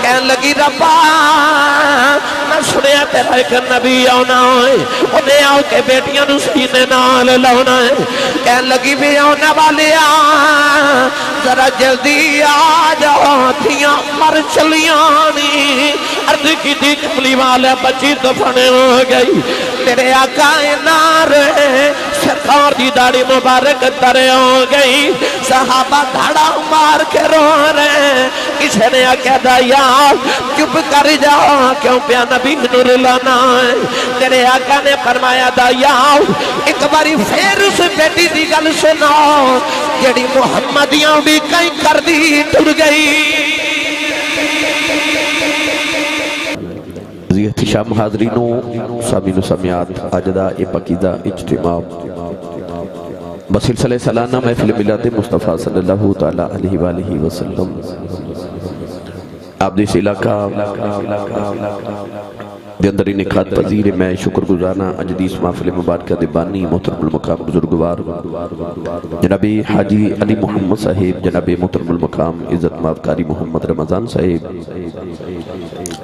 کہن لگی ربا میں سنیا تیرا ایک نبی آنا ہے انہیں آؤ کے بیٹیاں نو سینے نال لاؤنا ہے کہن لگی بھی آنے والے ذرا جلدی آ جاؤ تھیاں مر چلیاں نی عرض کی تھی کملی والے بچی دفنے ہو گئی تیرے آقا نارے سرکار دی داڑھی مبارک ترے ہو گئی صحابہ دھڑا مار کے رو رہے کسی نے کہہ دیا چپ کر جاؤ کیوں پیا نبی نور لانا ہے تیرے آقا نے فرمایا دیا ایک باری پھر اس بیٹی دی گل سناؤ جڑی محمدیاں بھی کہیں کر دی ٹر گئی احتشام حاضرینوں سامعین و سامعات اجدہ پاکیزہ اجتماع بسلسلہ سالانہ محفل میلاد مصطفیٰ صلی اللہ تعالیٰ علیہ وآلہ وسلم آپ دیس علاقہ دے اندر انعقاد پذیر میں شکر گزارنا اجدیس محفل مبارکہ دے بانی محترم المقام بزرگوار جناب حاجی علی محمد صاحب جناب محترم المقام عزت مآب قاری محمد رمضان صاحب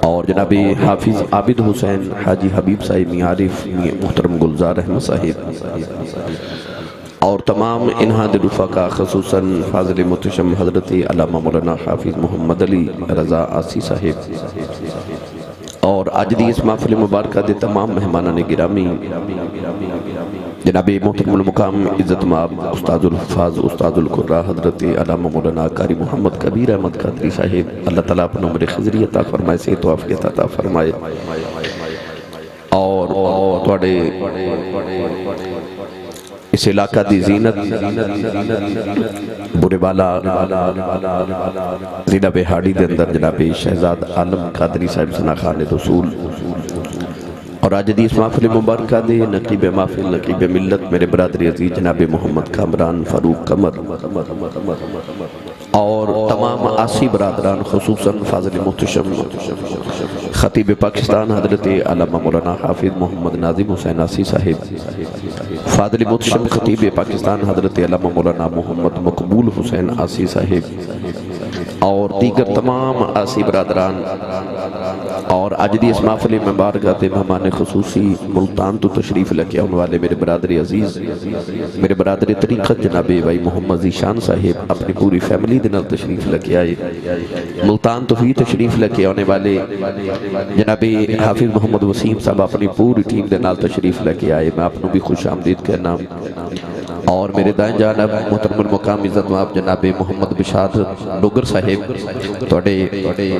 اور جناب حافظ عابد حسین حاجی حبیب صاحب میعارف محترم گلزار احمد صاحب اور تمام انہاد رفقا خصوصاً فاضل متشم حضرت علامہ مولانا حافظ محمد علی رضا آسی صاحب اور آج دی اس محفل مبارکہ دے تمام مہمانان گرامی جناب محترم المقام عزت مآب استاد الحفاظ استاد القرآ حضرت علامہ مولانا قاری محمد کبیر احمد قادری صاحب اللہ تعالیٰ اپنا عمر خضری عطا فرمائے صحت و عافیت عطا فرمائے اور توڑے اس علاقہ دی زینت بورے بالا ضلع بہاڑی دے اندر جناب شہزاد عالم قادری صاحب ثنا خان رسول اور آج دی اس محفل مبارکہ دے نقیب محفل نقیب ملت میرے برادری عزیز جناب محمد کامران فاروق قمر اور تمام آسی برادران خصوصاً فاضل محتشم خطیب پاکستان حضرت علامہ مولانا حافظ محمد ناظم حسین آسی صاحب فاضل محتشم خطیب پاکستان حضرت علامہ مولانا محمد مقبول حسین آسی صاحب اور دیگر تمام آسی برادران اور آج دی اس محفل مبارکہ تے مہمان خصوصی ملتان تو تشریف لکے ان والے میرے برادر عزیز میرے برادر طریقت جناب بھائی محمد ذیشان صاحب اپنی پوری فیملی دنال تشریف لکے آئے ملتان تو ہی تشریف لکے آنے والے جناب حافظ محمد وسیم صاحب اپنی پوری ٹیم دنال تشریف لکے آئے میں اپنوں بھی خوش آمدید کہنا اور میرے دائیں جانب محترم المقام عزت مآب جناب محمد بشاد ڈوگر صاحب توڑے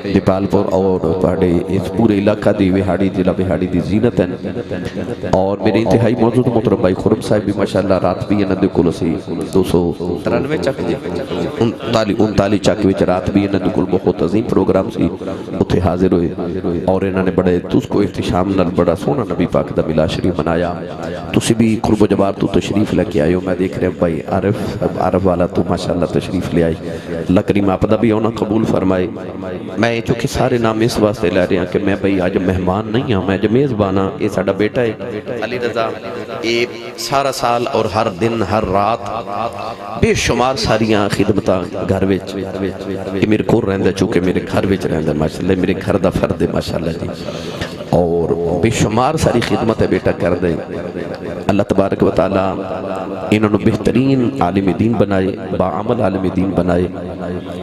دیپال پور اور توڑے اس پورے علاقہ دی وہاڑی ضلع وہاڑی دی زینت ہیں اور میرے انتہائی موجود محترم بھائی خرم صاحب بھی ماشاءاللہ رات بھی اندے کل سی 293 چک جی 39 چک وچ رات بھی اندے کل بہت عظیم پروگرام سی اتھے حاضر ہوئے اور انہوں نے بڑے تس کو احتشام نال بڑا سونا نبی پاک دا ملا شریف منایا تسی بھی قرب و جبار تو تشریف لے کے آئے ہو میں دیکھ رہے بھائی عارف والا تو ماشاءاللہ تشریف لے آئی اللہ کریم آپ دا بھی ہونا قبول فرمائے میں چونکہ سارے نام اس واسطے لے رہے ہیں کہ میں بھائی آج مہمان نہیں ہوں میں جمیز بانا یہ ساڑا بیٹا ہے علی رضا یہ سارا سال اور ہر دن ہر رات بے شمار ساریاں خدمتاں گھر وچ یہ میرے کو رہندہ چونکہ میرے گھر وچ رہندہ ماشاءاللہ میرے گھر دا فرد ہے ماشاءاللہ جی اور بے شمار ساری خدمت ہے بیٹا کر دے اللہ تبارک و تعالیٰ انہوں نے بہترین عالم دین بنائے باعمل عالم دین بنائے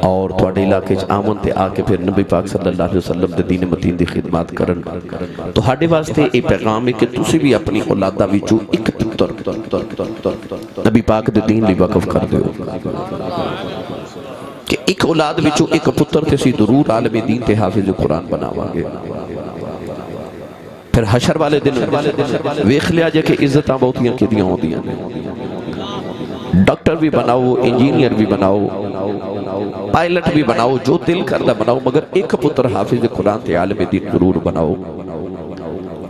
اور توڑے علاقے آمن تے آکے پھر نبی پاک صلی اللہ علیہ وسلم دے دین متین دی خدمات کرن تو ہاڑے واسطے ایک پیغام ہے کہ تُسی بھی اپنی اولادہ ویچو ایک نبی پاک دے دین لی وقف کر دے کہ ایک اولاد ویچو ایک پتر تیسی ضرور عالم دین تے حافظ قرآن بناوا گے پھر حشر والے دن ویخ لیا جائے کہ عزتاں بہتیاں کی دیاں ہو دیاں ڈاکٹر بھی بناؤ انجینئر بھی بناؤ پائلٹ بھی بناؤ جو دل کردہ بناؤ مگر ایک پتر حافظ قرآن تے عالم دین ضرور بناؤ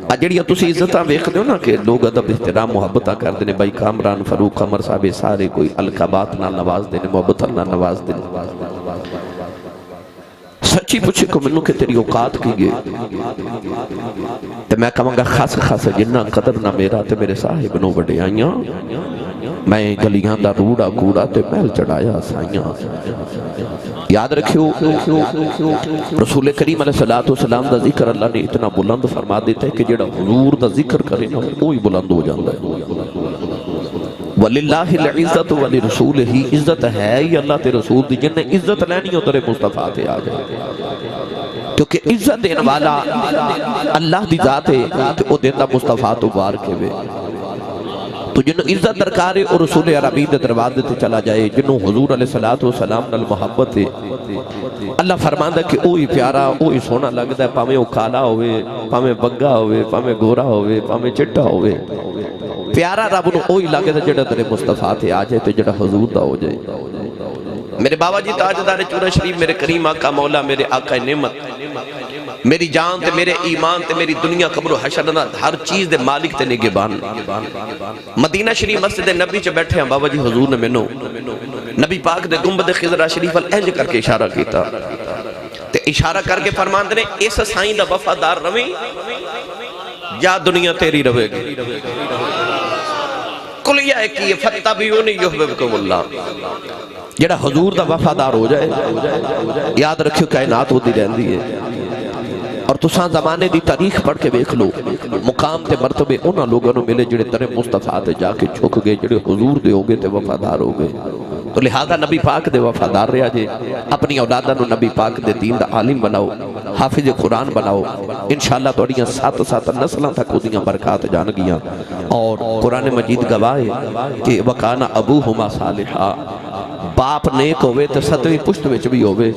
اجڑیاں تسی عزتاں ویخ دیو نا کہ لوگ ادب احترام محبتاں کر دینے بھائی کامران فاروق قمر صاحب سارے کوئی القابات نہ نواز دینے محبتاں نہ نواز دینے سچی پوچھے کو منو کہ تیری اوقات کی گئے تو میں کہوں گا خاص خاص جنہ قدر نہ میرا تے میرے صاحب نو بڑے آئیاں میں گلیاں دا روڑا کوڑا تے محل چڑھایا سائیاں یاد رکھیو رسول کریم علیہ السلام دا ذکر اللہ نے اتنا بلند فرما دیتا ہے کہ جڑا حضور دا ذکر کرے نا وہی بلند ہو جاندہ ہے وَلِلَّهِ الْعِزَّةُ وَلِرُسُولِهِ عزت ہے یہ اللہ تے رسول دی جن نے عزت لینی ہو ترے مصطفیٰ تے آ جائے کیونکہ عزت دینے والا اللہ دی ذات ہے کہ وہ دیتا مصطفیٰ تو بار کے وے تو جنہوں عزت درکار ہے اور رسول عربی دے دربار دیتے چلا جائے جنہوں حضور علیہ السلام نال محبت ہے اللہ فرماندہ کہ اوہی پیارا اوہی سونا لگتا ہے پامیں او کالا ہوئے پامیں بگا ہوئے پامیں گورا ہوئے پامیں چٹا ہوئے پیارا رب نو اوہی لگتا ہے جڑا تیرے مصطفیٰ تے آ جائے تو جڑا حضور دا ہو جائے میرے بابا جی تاجدار چورہ شریف میرے کریم آقا مولا میرے آقا نعمت میری جان تے میرے ایمان تے میری دنیا قبر و حشر ہر چیز دے مالک تے نگہبان مدینہ شریف مسجد نبی چ بیٹھے ہیں بابا جی حضور نے مینوں نبی پاک دے گنبد خضرا شریف انج کر کے اشارہ کیتا تے اشارہ کر کے فرماندے نے اس سائیں دا وفادار رویں یا دنیا تیری رہے گی کلیہ ہے کہ فتبعونی یحببکم اللہ جڑا حضور دا وفادار ہو جائے یاد رکھو کائنات ہوتی رہندی ہے اور تساں زمانے دی تاریخ پڑھ کے بیکھ لو مقام تے مرتبے انہاں لوگوں نے ملے جڑے ترے مصطفیٰ تے جا کے چھک گئے جڑے حضور دے ہو گئے تے وفادار ہو گئے تو لہذا نبی پاک دے وفادار رہا جے اپنی اولادہ نو نبی پاک دے دین دا عالم بناؤ حافظ قرآن بناؤ انشاءاللہ توڑیاں سات نسلوں تک دیاں برکات جان گیاں اور قرآن مجید گواہ ہے کہ وکانا ابوہما صالحا باپ نیک ہوئے تو ستویں پشت وچ بھی ہوئے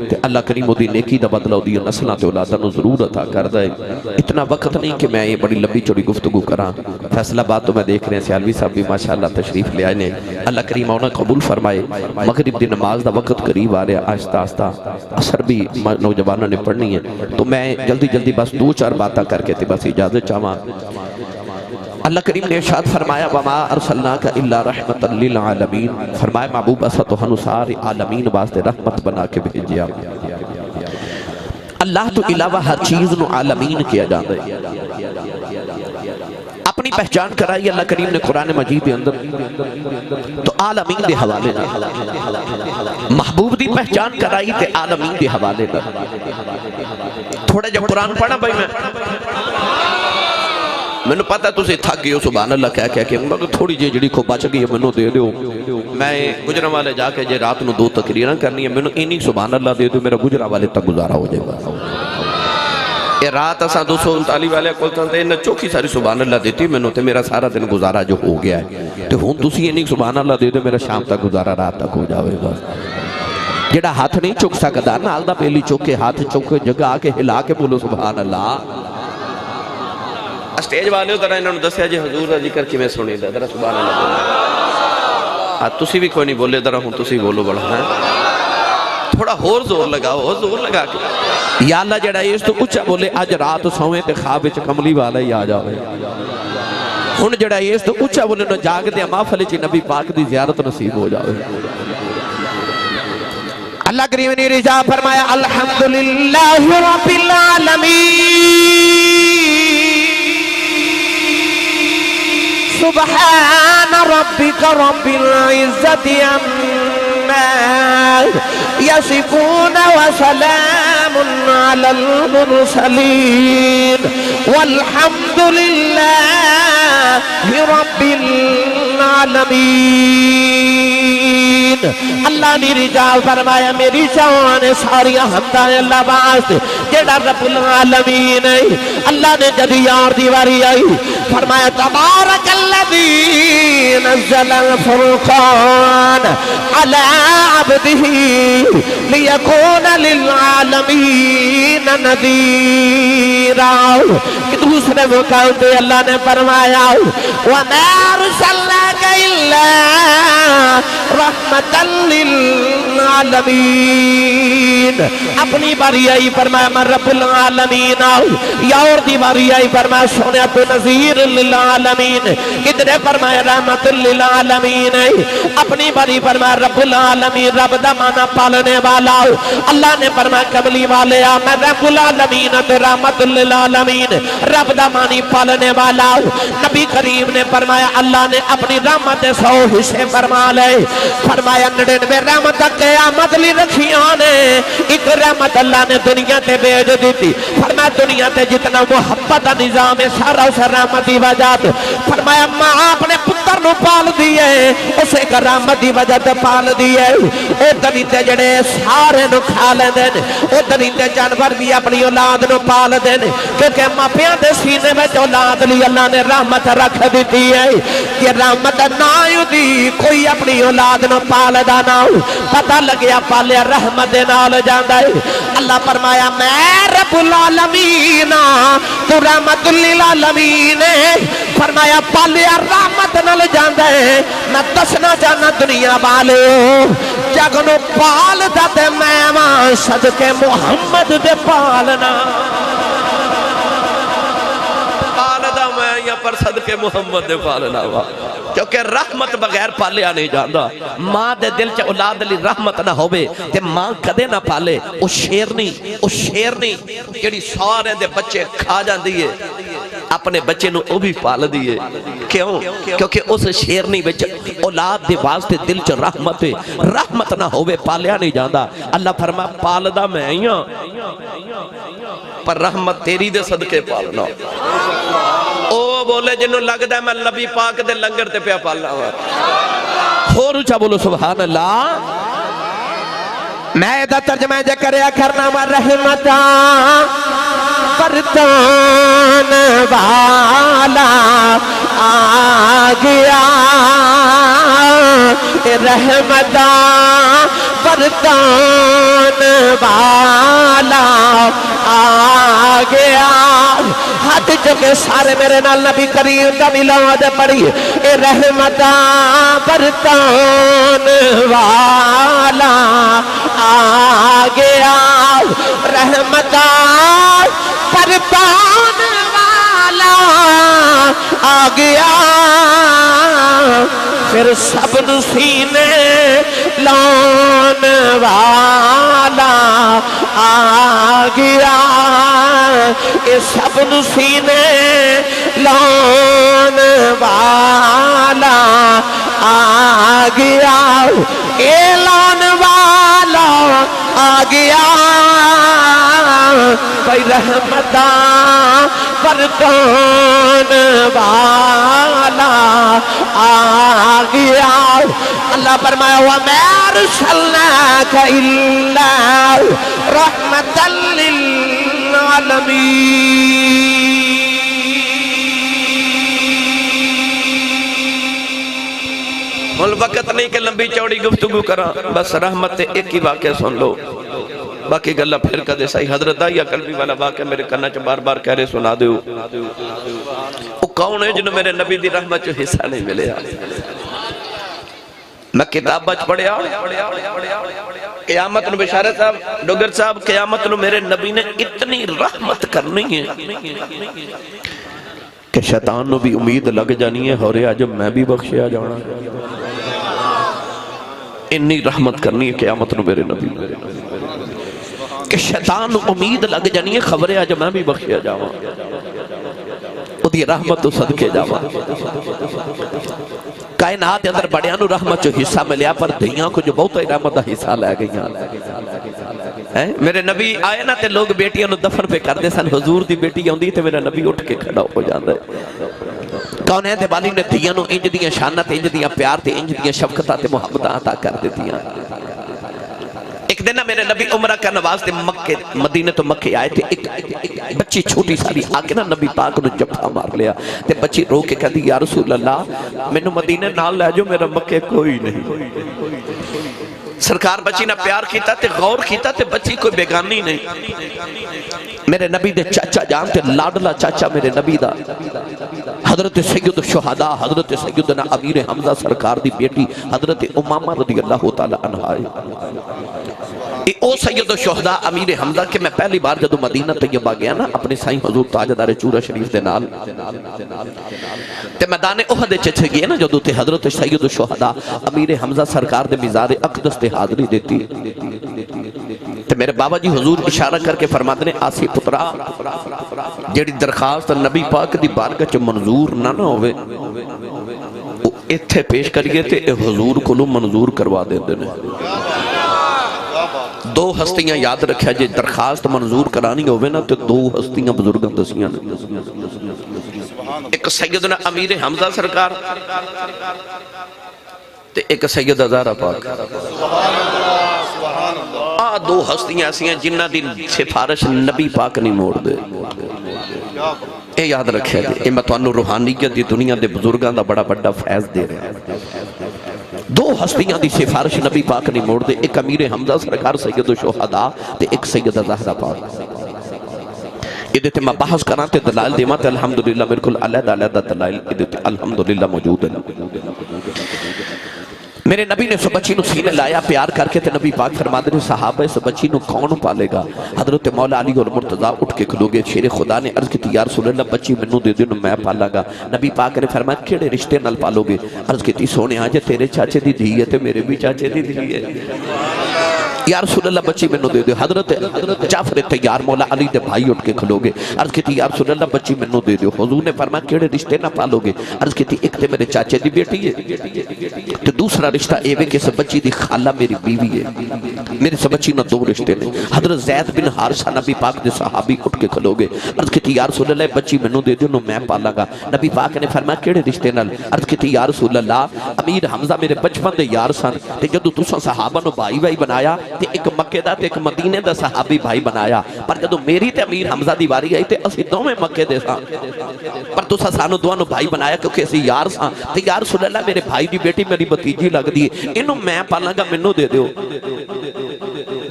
تے اللہ کریم دی نیکی دا بدلہ دی نسلاں تے اولاداں نو ضرور عطا کر دے اتنا وقت نہیں کہ میں یہ بڑی لمبی چوڑی گفتگو کراں فیصلہ بات تو میں دیکھ رہے ہیں سیالوی صاحب بھی ماشاءاللہ تشریف لے آئے نے اللہ کریم انہاں قبول فرمائے مغرب دی نماز دا وقت قریب آ رہا آہستہ آہستہ اثر بھی نوجوانوں نے پڑھنی ہے تو میں جلدی بس 2-4 باتاں کر کے تے بس اجازت چاہواں اللہ کریم نے ارشاد فرمایا وما ارسلناک الا رحمت للعالمین فرمایا محبوب اسا تو ہنو سارے عالمین واسطے رحمت بنا کے بھیجیا اللہ تو علاوہ ہر چیز نو عالمین کیا جاتا ہے اپنی پہچان کرائی اللہ کریم نے قرآن مجید کے اندر تو عالمین دے حوالے نہ محبوب دی پہچان کرائی تے عالمین دے حوالے نہ تھوڑا جب قرآن پڑھا بھائی میں نے پتا تُسے تھک گئے ہو سبحان اللہ کہہ کہ مگر تھوڑی جڑی کو بچ گئی ہے میں نے دے دیو میں گجرہ والے جا کے جے رات نو 2 تقریریں کرنی ہے میں نے اینی سبحان اللہ دے دیو میرا گجرہ والے تک گزارا ہو جائے گا یہ رات اساں 239 والے کولتاں تے انہاں چوکھی ساری سبحان اللہ دیتی میں نے تے میرا سارا دن گزارا جو ہو گیا ہے تے ہن تسی اینی سبحان اللہ دے دیو میرا شام تک گزارا رات تک ہو جاوے گا جڑا ہاتھ نہیں چک سکدا نال دا پہلی چک کے ہاتھ چک کے جگہ آ کے ہلا کے بولو سبحان اللہ اسٹیج والے ذرا انہوں نے دسیا جی حضور کا ذکر کی میں سنی دا ذرا سبحان اللہ بولو تسی بھی کوئی نہیں بولے ذرا ہوں تسی بولو بڑا ہے تھوڑا اور زور لگاؤ زور لگا کے یا اللہ جڑا اس تو اچھا بولے آج رات سوئیں تے خواب وچ کملی والا ہی آ جاوے ہن جڑا اس تو اچھا بولے نو جاگ دے محفل وچ نبی پاک دی زیارت نصیب ہو جاوے اللہ کریم نے رضا فرمایا الحمدللہ رب العالمین سبحان ربك رب العزة عما يصفون وسلام على المرسلين والحمد لله رب العالمين اللہ نے رجا فرمایا میری شان ساری حمداں اللہ واسطے جڑا رب العالمین ہے اللہ نے جب یار دیواری آئی فرمایا تبارک الذی نزل الفرقان على عبده ليكون للعالمین نذیرا کہ دوسرے مقام پہ اللہ نے فرمایا وما ارسلناک الا رحمتا للعالمین. اپنی باری آئی فرمایا میں رب العالمین آؤ. یا اور دی باری آئی فرمایا سونے تو نذیر للعالمین. کدھر فرمایا رحمت للعالمین. اپنی باری فرمایا رب العالمین. رب دا مانا پالنے والا. اللہ نے فرمایا کملی والے میں رب العالمین تو رحمت للعالمین. رب دا مانی پالنے والا. نبی کریم نے فرمایا اللہ نے اپنی رحمت 100 حصے فرما لے. فرمایا 99 رحمت قیامت لی رکھیاں نے. ایک رحمت اللہ نے دنیا تے بھیج دیتی. فرمایا دنیا تے جتنا محبت نظام ہے سارا اس رحمت دی وجہ. فرمایا ماں اپنے پتر نو پال دیئے اسے کا رحمت دی وجہ تے پال دیئے. او درندے جڑے سارے نو کھا لے دین. او درندے جانور بھی اپنی اولاد نو پال دین. کیونکہ ماپیاں دے سینے میں اولاد لی اللہ نے رحمت رکھ دیتی ہے. یہ رحمت نہ دی کوئی اپنی اولاد نو پال دا نہ پتہ لگیا پالیا رحمت نال جاندا ہے. اللہ فرمایا میں رب العالمین تو رحمت للعالمین. فرمایا پالیا رحمت نال جاندا ہے. میں دسنا چاہنا دنیا والے جگ نو پال دا تے میں ماں صدقے محمد دے پالنا. پر صدقے محمد دے پالنا وا. کیونکہ رحمت بغیر پالیا نہیں جاندا. ماں دے دل چ اولاد لی رحمت نہ ہوئے تے ماں کدے نہ پالے. او شیرنی جڑی سارے دے بچے کھا جاندی ہے اپنے بچے نو او بھی پال دیئے. کیوں؟ کیونکہ اس شیرنی وچ اولاد دے واسطے دل چ رحمت ہے. رحمت نہ ہوئے پالیا نہیں جاندا. اللہ فرما پالدا میں آئیاں پر رحمت تیری دے صدقے پالنا. او بولے جنہوں لگ دا میں نبی پاک دے لنگر تے پیا پالنا ہوا. اور اچھا بولو سبحان اللہ. میں دا ترجمہ جے کریا کرنا و رحمتاں برتان والا آ گیا. رحمتاں برتان والا آ گیا. ہاتھ چکے سارے میرے نال نبی کریم دا میلاد پڑھی. اے رحمتاں برتان والا آ گیا. رحمتاں برتان والا آ گیا. پھر سب سینے لان والا آ گیا. یہ سب سینے لان والا آ گیا. اے لان والا آ گیا. کوئی رحمتاں برتان والا آ گیا. اللہ فرمایا وَمَا أَرْسَلْنَاكَ إِلَّا رَحْمَةً لِلْعَالَمِينَ. وقت نہیں کہ لمبی چوڑی گفتگو کرا. بس رحمت ایک ہی واقعہ سن لو. باقی گلہ پھر کدے سائی حضرت دائیہ قلبی والا واقعہ میرے کنہ چا بار بار کہہ رہے سنا دیو. وہ کون ہے جنہوں میرے نبی دی رحمت جو حصہ نہیں ملے. میں کتاب بچ پڑھیا قیامت نو بشارت صاحب ڈوگر صاحب قیامت نو میرے نبی نے اتنی رحمت کرنی ہے کہ شیطان نو بھی امید لگ جانی ہے ہو رہا جب میں بھی بخشیا جانا. انی رحمت کرنی ہے قیامت نو میرے نبی کہ شیطان نو امید لگ جانی ہے خبرے آج میں بھی بخشیا جاواں. او دی رحمت تو صدقے جاواں. کائنات اندر بڑیاں نو رحمت جو حصہ ملیا پر دھیاں کو جو بہت ہی رحمت دا حصہ لے گئیاں. میرے نبی آئے نا تے لوگ بیٹیاں نو دفن پہ کر دے سن. حضور دی بیٹی ہوندی تے میرا نبی اٹھ کے کھڑا ہو جاندا ہے. کون ہے دیوالی نے دھیاں نو انج دیاں شانت انج دیاں پیار تے انج دیاں شفقتاں تے محبتاں عطا کر دیتیاں. ایک دن میرے نبی عمرہ کا نواز تے مکہ مدینہ تو مکہ آئے تھے. ایک بچی چھوٹی ساری آکے نا نبی پاک نے جفا مار لیا تے بچی رو کے کہا دی یا رسول اللہ میں نو مدینہ نال لے جو میرا مکہ کوئی نہیں. سرکار بچی نہ پیار کیتا تے غور کیتا تے بچی کوئی بیگانی نہیں. میرے نبی دے چاچا جان تے لاڈلا چاچا میرے نبی دا حضرت سید الشہداء حضرت سیدنا امیر حمزہ سرکار دی بیٹی حضرت امامہ رضی اللہ تعالی عنہ ہے۔ او سید الشہداء امیر حمزہ کہ میں پہلی بار جدو مدینہ طیبہ گیا نا اپنے سائیں حضور تاجدار چورہ شریف دے نال تے میدان احد چچے گئے نا جدو تے حضرت سید الشہداء امیر حمزہ سرکار دے مزار اقدس تے حاضری دیتی تے میرے بابا جی حضور اشارہ کر کے فرماتے نے آسی پترا جیڑی درخواست نبی پاک دی بارگاہ چ منظور نہ ہوئے اتھے پیش کریے تے حضور کو منظور کروا دے دینے۔ دو ہستیاں یاد رکھیا جے درخواست منظور کرانی ہوئے نا تے دو ہستیاں بزرگاں دسیاں ایک سیدنا امیر حمزہ سرکار تے ایک سیدہ زہرا پاک۔ دو ہستیاں ایسی ہیں جنہ دی سفارش نبی پاک نہیں موڑ دے۔ اے یاد رکھے دے اے میں تو انہوں روحانیت دی دنیا دے بزرگاں دا بڑا بڑا فیض دے رہے ہیں۔ دو ہستیاں دی سفارش نبی پاک نہیں موڑ دے، ایک امیر حمزہ سرکار سید الشہداء تے ایک سیدہ زہرا پاک۔ یہ دیتے میں بحث کرنا تے دلائل دیما تے الحمدللہ میرے کل علیدہ علیدہ دلائل یہ دیتے الحمدللہ موجود ہے۔ میرے نبی نے اس بچی نو سینے لایا پیار کر کے تے نبی پاک فرما دے صحابہ اس بچی نو کون پالے گا؟ حضرت مولا علی اور مرتضیٰ اٹھ کے کھلوگے، شیر خدا نے عرض کی یا رسول اللہ بچی منو دے دے میں پالا گا۔ نبی پاک نے فرمایا کیڑے رشتے نال پالو گے؟ عرض کی سونے آجے تیرے چاچے دی دھی ہے تے میرے بھی چاچے دی دھی ہے، یا رسول اللہ بچی منو دے دے۔ حضرت جعفر تیار مولا علی دے بھائی اٹھ کے کھلوگے، عرض کی یا رسول اللہ بچی منو دے دے۔ حضور نے فرمایا کیڑے رشتے نہ پالو گے؟ عرض کی ایک تے میرے چاچے دی بیٹی ہے تے دوسرا رشتہ اے وے کہ اس بچی دی خالہ میری بیوی ہے، میرے سے بچی نہ دو رشتے نے۔ حضرت زید بن حارثہ نبی پاک دے صحابی اٹھ کے کھلوگے، عرض کی یا رسول اللہ بچی منو دے دے نو میں پالا گا۔ نبی پاک نے فرمایا کیڑے رشتے نال؟ عرض کی یا رسول اللہ امیر حمزہ میرے بچپن دے یار سن تے جدو تساں صحابہ نو بھائی بھائی بنایا تے ایک مکے دا تے ایک مدینے دا صحابی بھائی بنایا، پر جدو میری تے امیر حمزہ دی باری آئی تے اسی دو میں مکے دے ساں، پر تساں سانو دو نو بھائی بنایا کیونکہ اسی یار ساں تے یا رسول اللہ میرے بھائی دی بیٹی میری بتیجی لگ دی انہوں میں پالا گا منو دے دیو۔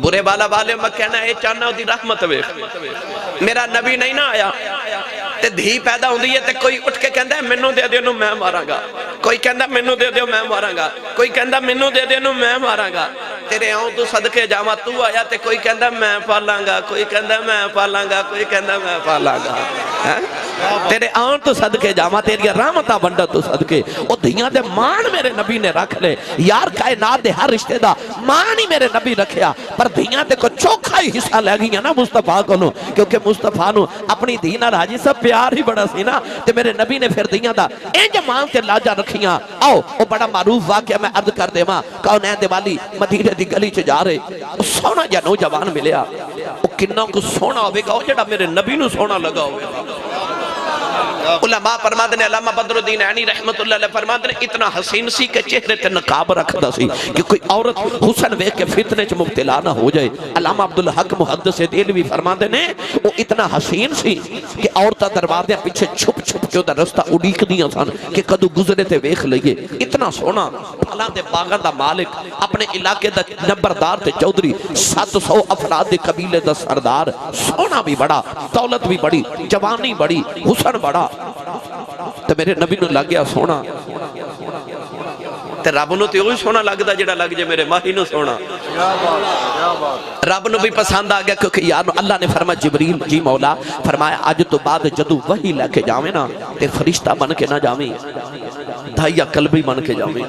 برے والا والے میں کہنا اے چاہنا دی رحمت وے میرا نبی نہیں نہ آیا تے دھی پیدا ہوندی ہے تے کوئی اٹھ کے کہندا ہے منو دے دیو نو میں ماراں گا، کوئی کہندا منو دے دیو میں ماراں گا، کوئی کہندا منو دے دیو نو میں ماراں گا۔ تیرے آؤں تو صدقے جاواں تو آیا تے کوئی کہندا میں پالاں گا، کوئی کہندا میں پالاں گا، کوئی کہندا میں پالاں گا۔ تیرے آؤں تو صدقے جاواں تیری رحمتہ بنڈا تو صدقے او دھیاں دے مان میرے نبی نے رکھ لے۔ یار کائنات دے ہر رشتے دا مان ہی میرے نبی رکھیا، پر دھیاں دے کو چوکھا ہی حصہ لے گئی نا مصطفیٰ کو نو، کیونکہ مصطفیٰ نو اپنی دین اور حاجی سب پیار ہی بڑا سی نا تے میرے نبی نے پھر دھیاں دا انج مان تے لاجا رکھیاں۔ آؤ او بڑا معروف واقعہ میں عرض کر دے ماں کونین دے والی مدینے دی گلی چ جا رہے او سونا جا نوجوان ملیا، او کنہ کو سونا ہوئے گا او جڑا میرے نبی نو سونا لگا ہوئے گا۔ علماء فرماتے ہیں علامہ بدر الدین عینی رحمت اللہ علیہ فرماتے ہیں اتنا حسین سی کہ چہرے تے نقاب رکھدا سی کہ کوئی عورت حسن ویکھ کے فتنے چ مبتلا نہ ہو جائے۔ علامہ عبدالحق محدث دہلوی فرماتے ہیں وہ اتنا حسین سی کہ عورتاں دروازے پیچھے چھپ چھپ کے دا رستہ اڑیک دیاں سن کہ کدو گزرے تے ویکھ لئیے۔ اتنا سونا پھلاں دے باغاں دا مالک، اپنے علاقے دا نمبردار تے چودھری، 700 افراد دے قبیلے دا سردار، سونا بھی بڑا، دولت بھی بڑی، جوانی بڑی، حسن بڑا، تے میرے نبی نو لگ گیا سونا تے رب نو تے وہی سونا لگدا جڑا لگ جے میرے ماہی نو سونا۔ رب نو بھی پسند آ گیا کیونکہ یار اللہ نے فرمایا جبریل جی مولا فرمایا اج تو بعد جدو وحی لے کے جاویں نا تے فرشتہ بن کے نہ جاویں، دھائیا قلبی بن کے جاویں۔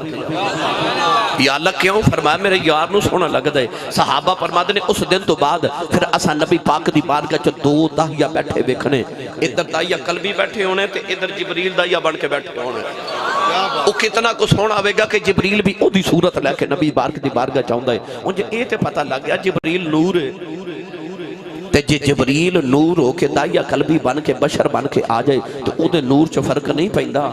یا اللہ کیوں؟ فرمایا میرے یار نو سونا لگدا ہے۔ صحابہ فرماتے نے اس دن تو بعد پھر اسا نبی پاک دی بارگاہ چ دو داہیا بیٹھے ویکھنے، ادھر داہیا قلبی بیٹھے ہونے تے ادھر جبریل داہیا بن کے بیٹھے ہونے۔ وہ کتنا کو سونا ہوئے گا کہ جبریل بھی او دی صورت لے کے نبی پاک دی بارگاہ چاہندا ہے۔ انجھے اے تے پتہ لگ گیا جبریل نور ہے تے جے جبریل نور ہو کے داہیا قلبی بن کے بشر بن کے آ جائے تو او دے نور چ فرق نہیں پیندا،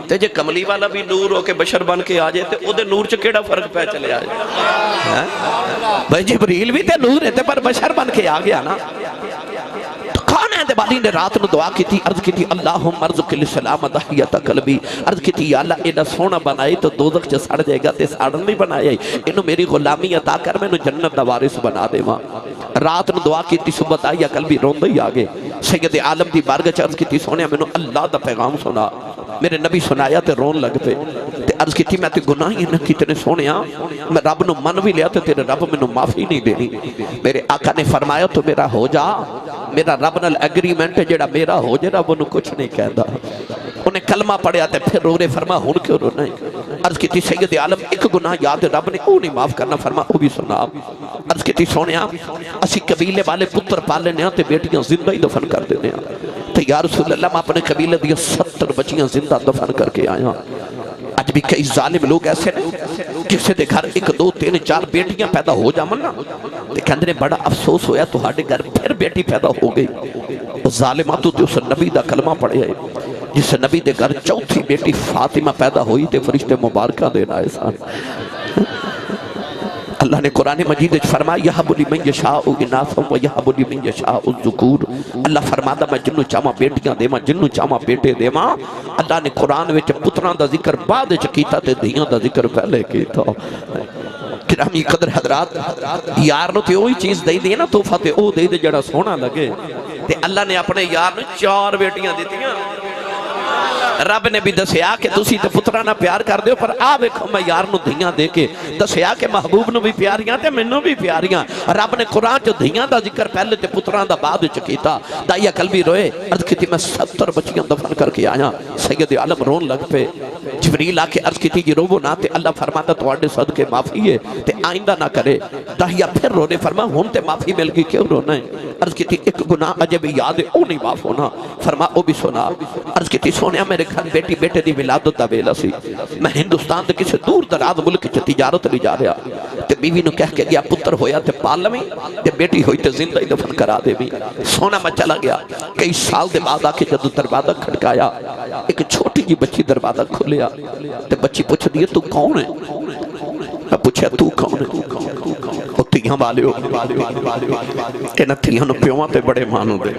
تے جے کملی والا بھی نور ہو کے بشر بن کے آ جائے تے او دے نور چ کیڑا فرق پہ چلے آ جائے؟ بھائی جبریل بھی تے نور ہے تے پر بشر بن کے آ گیا نا۔ کھانے دے والی نے رات نو دعا کی تھی، عرض کی تھی اللہم ارزق السلام دحیت قلبی، عرض کی تھی یا اللہ ایڈا سونا بنائی تو دوزخ چ سڑ جائے گا تے ساڑن نہیں بنایا، انہوں میری غلامی عطا کر میں انہوں جنت دا وارث بنا دے ماں۔ رات نو دعا کیتی صبح دائی اکل بھی روندہ ہی آگے سید عالم دی بارگاہ چ عرض کیتی سونے میں اللہ دا پیغام سنا میرے نبی سنایا تے رون لگ پے تے عرض کیتی میں تے گناہی نہ کیتے سونیا میں رب نو من بھی لیا تے تیرے رب میں نو معافی نہیں دینی میرے آقا نے فرمایا تو میرا ہو جا میرا رب نال ایگریمنٹ ہے جڑا میرا ہو جے رب انہوں کچھ نہیں کہندا انہیں کلمہ پڑھیا تے پھر رو رے فرما ہن کیوں رونا ہے عرض کیتی سید عالم ایک گناہ یاد رب نے او نہیں معاف کرنا فرما او بھی سنا عرض کیتی سونیا اسی قبیلے والے پتر پالنے ہاں تے بیٹیاں زندہ ہی دفن کر دینے ہاں تے یا رسول اللہ میں اپنے قبیلے دیا 70 بچیاں زندہ دفن کر کے آیا آج بھی کئی ظالم لوگ ایسے ہیں کسی دے گھر 1 2 3 4 بیٹیاں پیدا ہو جامن نا تے کہندے نے بڑا افسوس ہویا تو ہاڈے گھر پھر بیٹی پیدا ہو گئی ظالمات تو اس نبی دا کلمہ پڑھے ہے جس نبی دے گھر چوتھی بیٹی فاطمہ پیدا ہوئی تے فرشتے مبارکہ دینا احسان اللہ نے قرآن مجید فرمایا یہب لمن یشاء اناثا و یہب لمن یشاء الذکور اللہ فرماتا میں جنوں چاہواں بیٹیاں دیواں جنوں چاہواں بیٹے دیواں اللہ نے قرآن وچ پتراں دا ذکر بعد وچ کیتا تے دھیاں دا ذکر پہلے کیتا گرامی قدر حضرات یار نو تے وہی چیز دے دی نا تحفہ تے او دے دے جڑا سونا لگے تے اللہ نے اپنے یار نو 4 بیٹیاں دتیاں رب نے بھی دسیا کہ تسی تے پترانا پیار کر دیو پر آ ویکھو میں یار نو دھیاں دے کے دسیا کہ محبوب نو بھی پیاریاں تے مینوں بھی پیاریاں رب نے قرآن جو دھیاں دا ذکر پہلے تے پتران دا بعد وچ کیتا دائی عقل بھی روئے عرض کیتی میں 70 بچیاں دفن کر کے آیا سید عالم رون لگ پے جبریل آ کے عرض کیتی جی روو نہ تے اللہ فرماتا تواڈے صدقے معافی ہے تے آئندہ نہ کرے داہیا پھر رونے فرما ہن تے معافی مل گئی کیوں رونا ہے عرض کیتی ایک گناہ اجے بھی یاد ہے او نہیں معاف ہونا فرما او بھی سنا عرض کیتی سونیا میرے گھر بیٹی بیٹے دی ولادت دا ویلا سی میں ہندوستان دے کسی دور دراز ملک چ تجارت لے جا رہا تے بیوی نو کہہ کے گیا پتر ہویا تے پال لویں تے بیٹی ہوئی تے زندہ ہی دفن کرا دے بھی سونا میں چلا گیا کئی سال دے بعد آ کے جدوں دروازہ کھڑکایا ایک چھوٹی جی بچی دروازہ کھولیا تے بچی پوچھ دی تو کون ہے میں پوچھا تو کون ہے او تیاں والے ہو انہاں تیاں نو پیواں تے بڑے مانو دے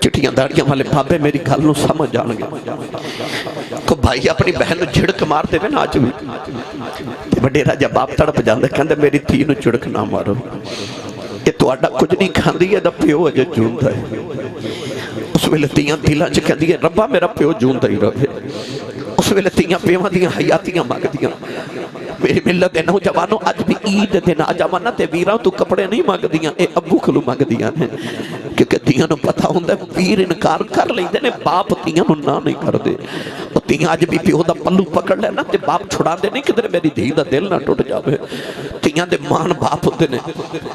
چٹیاں داڑیاں والے بابے میری گل نو سمجھ جان گے کو بھائی اپنی بہن نو جھڑک مار دے نا اج بھی وڈیرا جب باپ تڑپ جاندا کہندا میری دھی نو جھڑک نہ مارو اے تہاڈا کچھ نہیں کھاندی ہے دا پیو اجے جوندا ہے اس ویلے تیاں دلاں چ کہندی ہے ربا میرا پیو جوندا ہی رہے اس ویلے تیاں پیواں دیاں حیاتیاں مانگدیاں میری ملت دے نوجوانوں اج بھی عید دے نوجوانہ تے ویراں تو کپڑے نہیں مانگدیاں اے ابو کلو مانگدیاں ہیں کیونکہ تیاں نو پتہ ہوندا ہے ویر انکار کر لیندے نے باپ تیاں نو نہ نہیں کردے او تیاں اج بھی پیو دا پلو پکڑ لے نا تے باپ چھڑا دے نہیں کدھر میری دھی دا دل نہ ٹوٹ جاوے تیاں دے مان باپ ہوندے نے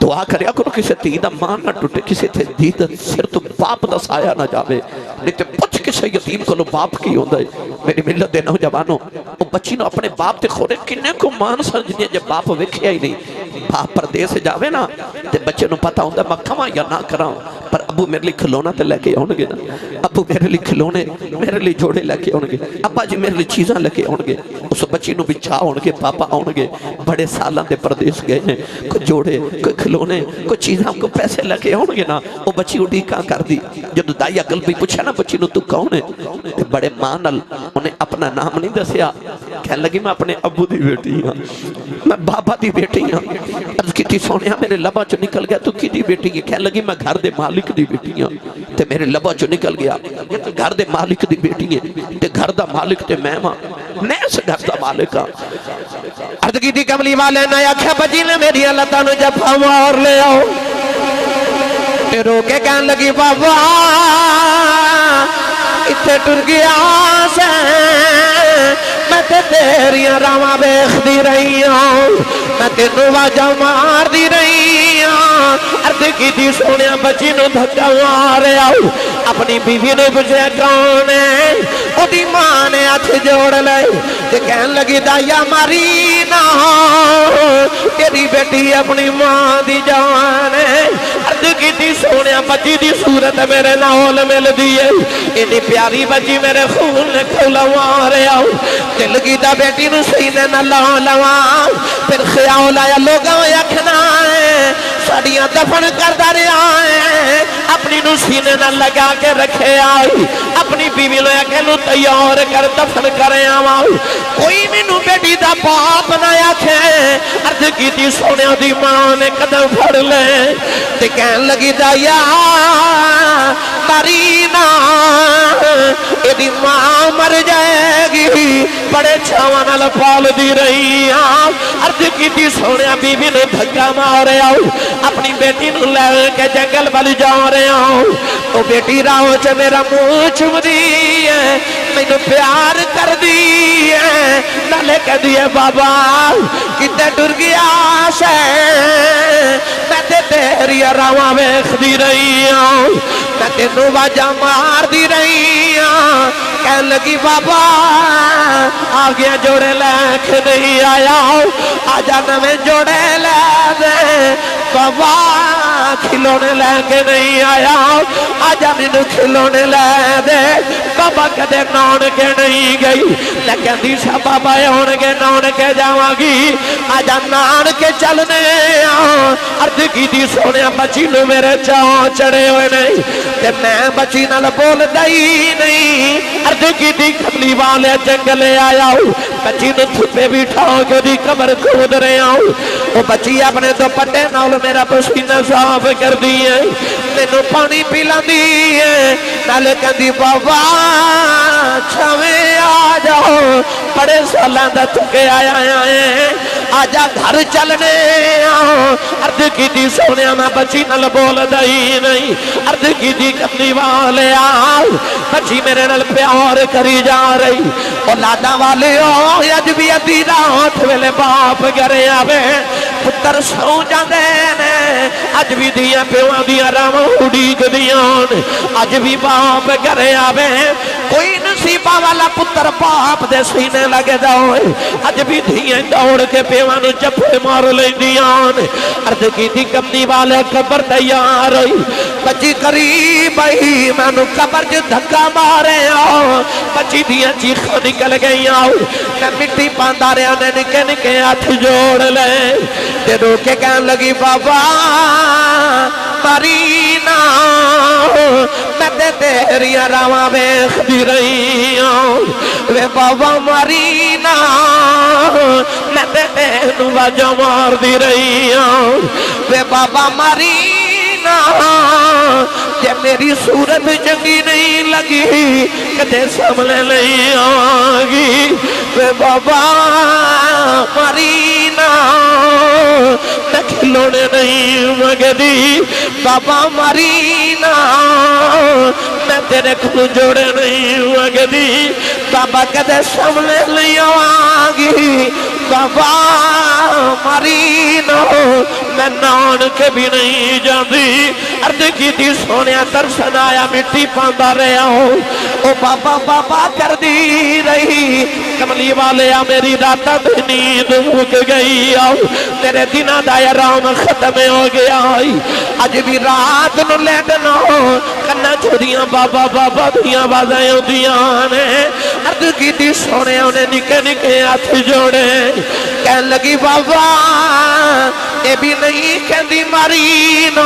دعا کریا کرو کسے دھی دا مان نہ ٹوٹے کسے تے دھی دا سر تو باپ دا سایہ نہ جاوے نہیں تے پوچھ کسے یتیم کولو باپ کی ہوندا ہے میری ملت دے نوجوانوں او بچی نو اپنے باپ تے کھوڑے کنے کو مان سمجھدی جے باپ ویکھیا ہی نہیں باپ پردیس جاوے نا تے بچے نو پتہ ہوندا میں کھاواں یا نہ کراں پر ابو میرے لیے کھلونا تے لے کے آن گے نا ابو میرے لیے کھلونے میرے لیے جوڑے لے کے آن گے ابا جی میرے لیے چیزاں لے کے آن گے اس بچی نو بھی چاہ آن گے پاپا آن گے بڑے سالاں دے پردیس گئے ہیں کوئی جوڑے کوئی کھلونے کوئی چیزاں کو پیسے لے کے آن گے نا وہ بچی اٹھی کہاں کر دی جدو دائی عقل بھی پوچھا نا بچی نو تو کون ہے تے بڑے مانل انہیں اپنا نام نہیں دسیا کہنے لگی میں اپنے ابو دی بیٹی ہاں میں بابا دی بیٹی ہاں عرض کیتی سونیا میرے لبا چو نکل گیا تو کی دی بیٹی ہے کہنے لگی میں گھر دے مالک دی بیٹی ہاں تے میرے لبا چو نکل گیا یہ تو گھر دے مالک دی بیٹی ہے تے گھر دا مالک تے میں ماں میں اس گھر دا مالک ہاں عرض کیتی کملی والے نے آکھیا بچی نے میری اللہ تعالیٰ جفا مار لے آؤ تے رو کے کہنے لگی بابا اتھے ٹر گیا سے میں تے تیریاں راواں ویکھدی رہی ہوں میں تینوں واجاں مار دی رہی ہوں عرض کیتی سونیا بچی نو دھکا ماریا اپنی بیوی نے پوچھا کون ہے اودی ماں نے ہاتھ جوڑ لے تے کہن لگی دایا ماری نہ تیری بیٹی اپنی ماں دی جان ہے عرض کیتی سونیا بچی دی صورت میرے نال مل دی ہے اینی پیاری بچی میرے خون نے کھولا ماریا دل کی دا بیٹی نو سینے نہ لا لواں پھر خیال آیا لوگاں آکھنا ہے ساڑیاں دفن کر دا رہا ہے اپنی نو سینے نہ لگا کے رکھے آئی اپنی بیوی نے اکیلو تیار کر دفن کرے آواں کوئی مینوں بیٹی دا باپ نہ آکھے عرض کی تھی سونے دی ماں نے قدم پھڑ لے تے کہن لگی دایا مرینا ایدی ماں مر جائے گی بڑے چھاواں نال پال دی رہی عرض کی تھی سونے بیوی نے دھکا مارے آؤ اپنی بیٹی نو لے کے جنگل بل جا رہے آؤ تو بیٹی راہو چے میرا منہ چوم دی ہے مینوں پیار کر دی ہے نالے کہہ دیے بابا کتے ڈر گیا شے میں تے تیری راواں ویکھ دی رہی ہوں میں تینوں واجا مار دی رہی ہوں کہن لگی بابا آگے جوڑے لے کے نہیں آیا آجا نویں جوڑے لے دے بابا کھلونے لے کے نہیں آیا آجا مینوں کھلونے لے دے بابا کدے نان کے نہیں گئی لیکن دیشا بابا ہون کے نان کے جاواں گی آجا نان کے چلنے عرض کی دی سونے بچی نو میرے چاہ چڑے ہوئے نہیں تے میں بچی نال بول دئی نہیں عرض کی دی کملی والے جنگلے آیا ہوں بچی نو تھپے بٹھا کے دی قبر کھود رہے آؤں وہ بچی اپنے دوپٹے نال میرا پسینہ صاف کر دی ہے مینوں پانی پلا دی ہے نال کہندی بابا چھویں آ جاؤ بڑے سالاں دا تھکے آیا ہے آجا گھر چلنے عرض کی دی سونے میں بچی نال بول دئی نہیں عرض کی دی کملی والے بچی میرے نال پیار کری جا رہی اولادا والے اج بھی ادھی رات ویلے باپ گھرے آوے پتر سو جاندے نے اج بھی دیاں پیواں دیاں راواں اڈیک دیاں اج بھی باپ گھرے آوے کوئی نصیبہ والا پتر باپ دے سینے لگے جاؤ اج بھی دیاں دوڑ کے پیواں نو جپے مار لیندیاں عرض کی تھی کملی والے قبر تیار ہوئی بچی قریب آئی مینوں قبر جو دھکا مارے بچی دیاں چیخاں نکل گئی میں مٹی پاندا رہا نے نکے نکے ہاتھ جوڑ لے تے رو کے کہن لگی بابا مرینا میں تے تیری راواں ویکھ دی رہی ہوں وے بابا مرینا میں تے تینوں واجا مار دی رہی ہوں وے بابا مرینا جے میری صورت چنگی نہیں لگی کدے سامنے نہیں آگی وے بابا مرینا میں کھلونے نہیں مگدی بابا مرینا میں تیرے کو جوڑے نہیں مگدی بابا کدے سامنے نہیں آگی بابا مرینا میں نان کے بھی نہیں جاندی عرض کی دی سونے ترسن آیا مٹی پاندا رہا ہوں او بابا بابا کر دی رہی کملی والے میری رات نیند مک گئی میرے دن دا آرام ختم ہو گیا اج بھی رات نو لیٹنا کنا چھوڑیاں بابا بابا دیاں بازائیں ہوندیاں نے عرض کی دی سونے انہیں نکے نکے ہاتھ جوڑے کہن لگی بابا اے بھی نہیں کہندی مرینا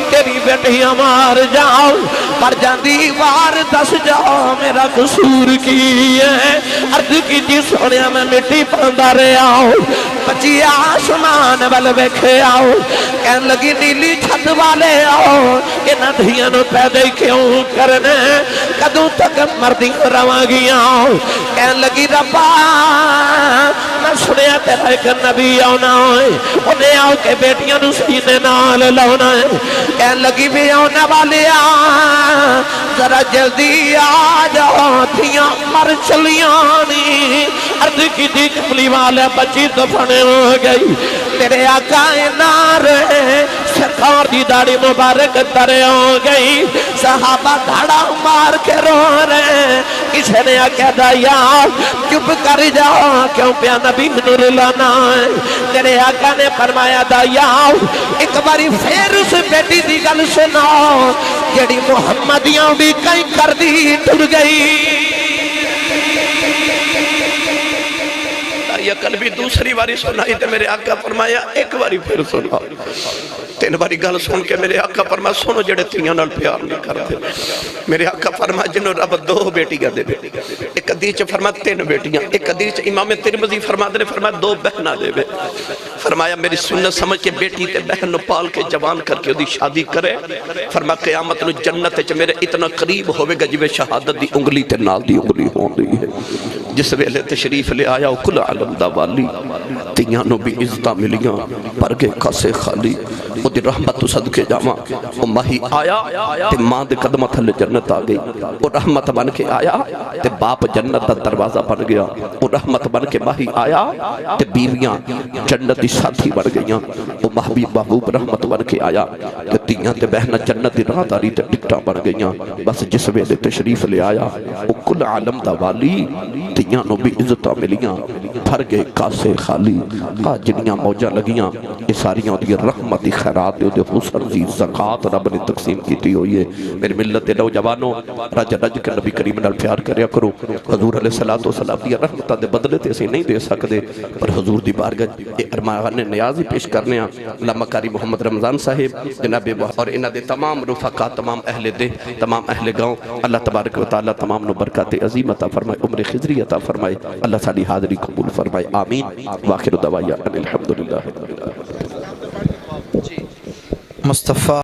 تیری بیٹیاں مار جاؤ پر جاندی وار دس جاؤ میرا قصور کی ہے عرض کی جی سونے میں مٹی پاندا رہا ہوں بچی آسمان وال ویکھے آؤ کہن لگی نیلی چھت والے آؤ انہاں دھیاں نو پیدا کیوں کرنے کدوں تک مردی رواں گیا کہن لگی ربا میں سنیا تیرا ایک نبی آنا ہے انہیں آؤ کے بیٹیاں نو سینے نال لاؤنا ہے کہن لگی بھی آنا والے ذرا جلدی آ جاؤ دھیاں مر چلیاں عرض کی دی کملی والے بچی دفنے ہو گئی تیرے آقا نار سرکار دی داڑھی مبارک ترے ہو گئی صحابہ دھڑا مار کے رو رہے کسی نے آکے دایا چپ کر جاؤ کیوں پیا نبی نور لانا ہے تیرے آقا نے فرمایا دایا ایک باری پھر اس بیٹی دی گل سناؤ جڑی محمدیاں بھی کئی کر دی ٹر گئی نقل بھی دوسری باری سنائی تے میرے آقا فرمایا ایک باری پھر سنا. 3 باری گل سن کے میرے آقا فرمایا سنو جڑے تیاں نال پیار نہیں کرتے. میرے آقا فرمایا جنہوں رب 2 بیٹیاں دے. ایک حدیث فرمایا 3 بیٹیاں. ایک حدیث امام ترمذی فرماتے نے فرمایا 2 بہناں دے. فرمایا میری سنت سمجھ کے بیٹی تے بہن نو پال کے جوان کر کے دی شادی کرے. فرمایا قیامت نو جنت وچ میرے اتنا قریب ہوے گا جویں شہادت دی انگلی تے نال دی انگلی ہوندی ہے. جس ویلے تشریف لے آیا کل عالم دا والی تیاں نو بھی عزتاں ملیاں پر گئے کاسے خالی. او دی رحمت تو صدقے جاواں او ماہی آیا تے ماں دے قدماں تھلے جنت آ گئی. او رحمت بن کے آیا تے باپ جنت دا دروازہ بن گیا. او رحمت بن کے ماہی آیا تے بیویاں جنت دی ساتھی بن گئیاں. او محبوب محبوب رحمت بن کے آیا تے تیاں تے بہناں جنت دی راہداری تے ٹکٹاں بن گئیاں. بس جس ویلے تشریف لے آیا او کل عالم دا والی تیاں نو بھی عزتاں ملیاں بھر گئے کاسے خالی. جنیاں موجاں لگیاں یہ ساریاں دی رحمت دی خیرات دے حسن دی زکات رب نے تقسیم کیتی ہوئی ہے. میری ملت دے نوجوانوں رج رج کے نبی کریم نال پیار کریا کرو. حضور علیہ الصلوۃ والسلام دی رحمتاں دے بدلے تے اسی نہیں دے سکدے پر حضور دی بارگاہ ارمان نیاز پیش کرنے ہیں. علامہ قاری محمد رمضان صاحب جناب اور انہاں دے تمام رفقا تمام اہل دے تمام اہل گاؤں اللہ تبارک و تعالی تمام نو برکات عظیم عطا فرمائے عمر خضری عطا فرمائے. اللہ ساری حاضری قبول فرمائے آمین. واخر دعوانا الحمدللہ. مصطفیٰ